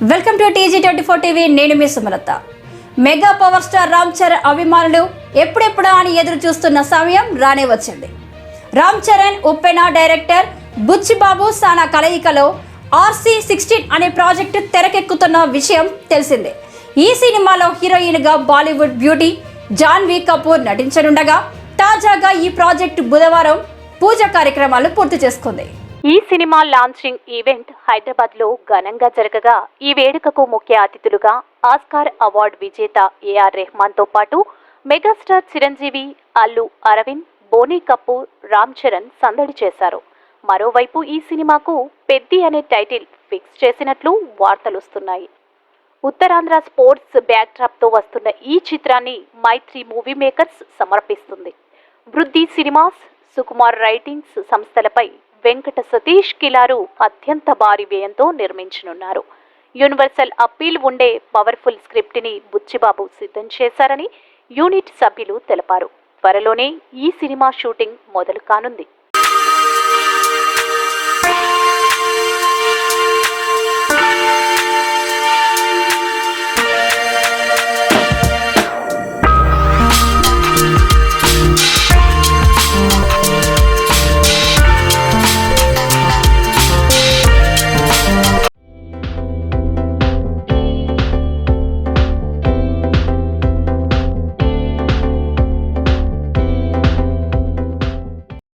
Welcome to TG24 TV. నేను మీ Sumalatha. Mega power star Ram Charan అభిమానులు ఎప్పుడెప్పుడా అని ఎదురు చూస్తున్న సమయం రానే వచ్చింది. రామ్ చరణ్ ఉప్పెన డైరెక్టర్ బుచ్చిబాబు సానా కలయికలో RC16 అనే ప్రాజెక్టు తెరకెక్కుతున్న విషయం తెలిసిందే. ఈ సినిమాలో హీరోయిన్గా బాలీవుడ్ బ్యూటీ జాన్వీ కపూర్ నటించనుండగా తాజాగా ఈ ప్రాజెక్టు బుధవారం పూజ కార్యక్రమాలు పూర్తి చేసుకుంది. ఈ సినిమా లాంచింగ్ ఈవెంట్ హైదరాబాద్ లో ఘనంగా జరగగా ఈ వేడుకకు ముఖ్య అతిథులుగా ఆస్కార్ అవార్డు విజేత AR రెహమాన్ తో పాటు మెగాస్టార్ చిరంజీవి, అల్లు అరవింద్, బోనీ కపూర్, రామ్ చరణ్ సందడి చేశారు. మరోవైపు ఈ సినిమాకు పెద్ది అనే టైటిల్ ఫిక్స్ చేసినట్లు వార్తలొస్తున్నాయి. ఉత్తరాంధ్ర స్పోర్ట్స్ బ్యాక్డ్రాప్ తో వస్తున్న ఈ చిత్రాన్ని మైత్రి మూవీ మేకర్స్ సమర్పిస్తుంది. వృద్ధి సినిమాస్, సుకుమార్ రైటింగ్స్ సంస్థలపై వెంకట సతీష్ కిలారు అత్యంత భారీ వ్యయంతో నిర్మించనున్నారు. యూనివర్సల్ అప్పీల్ ఉండే పవర్ఫుల్ స్క్రిప్ట్ ని బుచ్చిబాబు సిద్ధం చేశారని యూనిట్ సభ్యులు తెలిపారు. త్వరలోనే ఈ సినిమా షూటింగ్ మొదలు కానుంది.